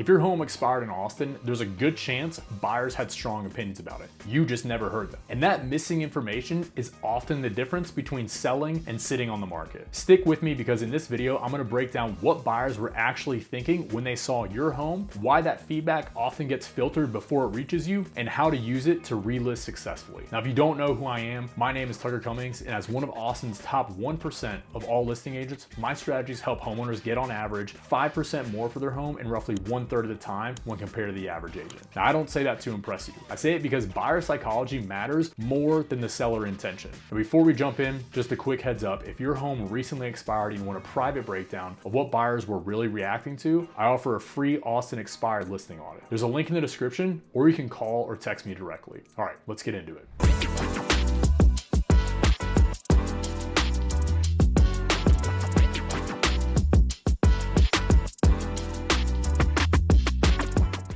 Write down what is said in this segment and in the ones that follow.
If your home expired in Austin, there's a good chance buyers had strong opinions about it. You just never heard them. And that missing information is often the difference between selling and sitting on the market. Stick with me because in this video, I'm gonna break down what buyers were actually thinking when they saw your home, why that feedback often gets filtered before it reaches you, and how to use it to relist successfully. Now, if you don't know who I am, my name is Tucker Cummings, and as one of Austin's top 1% of all listing agents, my strategies help homeowners get on average 5% more for their home in roughly 1/3 of the time when compared to the average agent. Now, I don't say that to impress you. I say it because buyer psychology matters more than the seller intention. And before we jump in, just a quick heads up, if your home recently expired and you want a private breakdown of what buyers were really reacting to, I offer a free Austin expired listing audit. There's a link in the description, or you can call or text me directly. All right, let's get into it.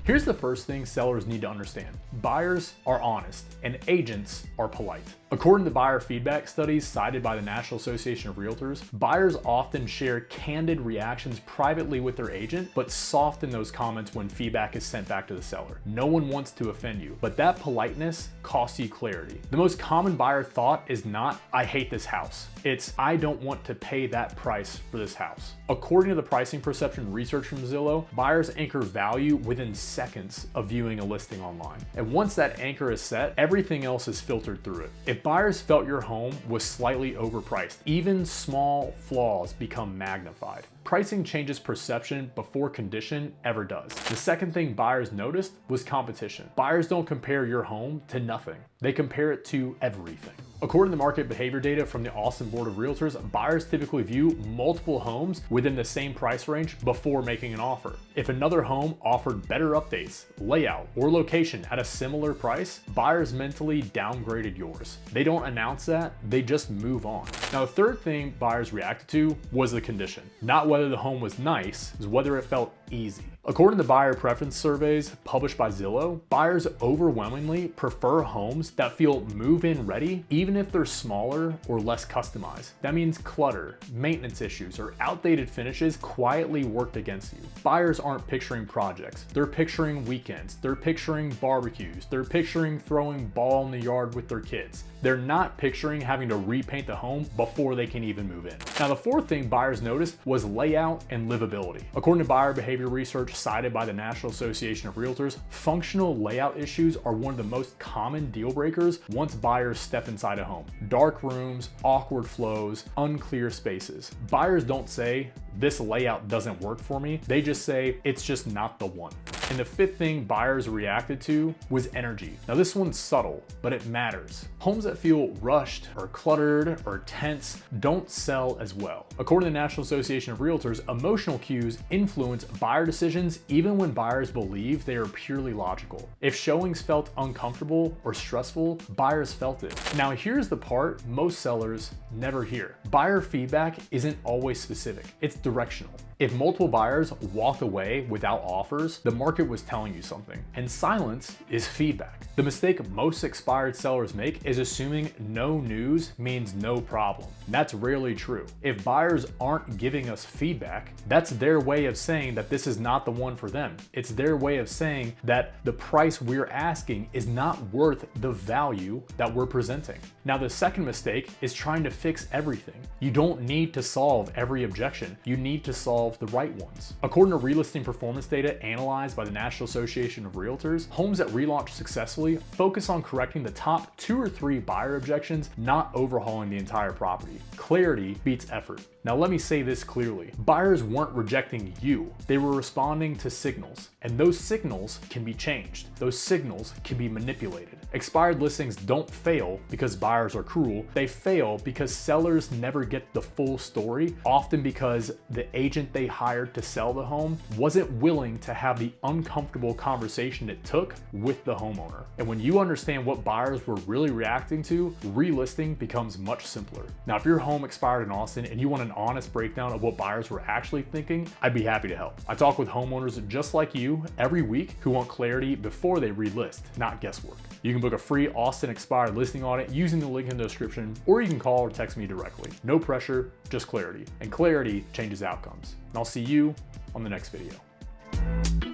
Here's the first thing sellers need to understand. Buyers are honest and agents are polite. According to buyer feedback studies cited by the National Association of Realtors, buyers often share candid reactions privately with their agent, but soften those comments when feedback is sent back to the seller. No one wants to offend you, but that politeness costs you clarity. The most common buyer thought is not, "I hate this house." It's, "I don't want to pay that price for this house." According to the pricing perception research from Zillow, buyers anchor value within seconds of viewing a listing online. And once that anchor is set, everything else is filtered through it. If buyers felt your home was slightly overpriced, even small flaws become magnified. Pricing changes perception before condition ever does. The second thing buyers noticed was competition. Buyers don't compare your home to nothing. They compare it to everything. According to market behavior data from the Austin Board of Realtors, buyers typically view multiple homes within the same price range before making an offer. If another home offered better updates, layout, or location at a similar price, buyers mentally downgraded yours. They don't announce that, they just move on. Now, the third thing buyers reacted to was the condition. Not whether the home was nice, it was whether it felt easy. According to buyer preference surveys published by Zillow, buyers overwhelmingly prefer homes that feel move-in ready, even if they're smaller or less customized. That means clutter, maintenance issues, or outdated finishes quietly worked against you. Buyers aren't picturing projects. They're picturing weekends. They're picturing barbecues. They're picturing throwing ball in the yard with their kids. They're not picturing having to repaint the home before they can even move in. Now, the fourth thing buyers noticed was layout and livability. According to buyer behavior research cited by the National Association of Realtors, functional layout issues are one of the most common deal breakers once buyers step inside a home. Dark rooms, awkward flows, unclear spaces. Buyers don't say, "This layout doesn't work for me." They just say, "It's just not the one." And the fifth thing buyers reacted to was energy. Now, this one's subtle, but it matters. Homes that feel rushed or cluttered or tense don't sell as well. According to the National Association of Realtors, emotional cues influence buyer decisions even when buyers believe they are purely logical. If showings felt uncomfortable or stressful, buyers felt it. Now, here's the part most sellers never hear. Buyer feedback isn't always specific, it's directional. If multiple buyers walked away without offers, the market was telling you something. And silence is feedback. The mistake most expired sellers make is assuming no news means no problem. That's rarely true. If buyers aren't giving us feedback, that's their way of saying that this is not the one for them. It's their way of saying that the price we're asking is not worth the value that we're presenting. Now, the second mistake is trying to fix everything. You don't need to solve every objection. You need to solve the right ones. According to relisting performance data analyzed by the National Association of Realtors, homes that relaunch successfully focus on correcting the top 2 or 3 buyer objections, not overhauling the entire property. Clarity beats effort. Now, let me say this clearly. Buyers weren't rejecting you. They were responding to signals, and those signals can be changed. Those signals can be manipulated. Expired listings don't fail because buyers are cruel. They fail because sellers never get the full story, often because the agent they hired to sell the home wasn't willing to have the uncomfortable conversation it took with the homeowner. And when you understand what buyers were really reacting to, relisting becomes much simpler. Now, if your home expired in Austin and you want an honest breakdown of what buyers were actually thinking, I'd be happy to help. I talk with homeowners just like you every week who want clarity before they relist, not guesswork. You can book a free Austin expired listing audit using the link in the description, or you can call or text me directly. No pressure, just clarity. And clarity changes outcomes. And I'll see you on the next video.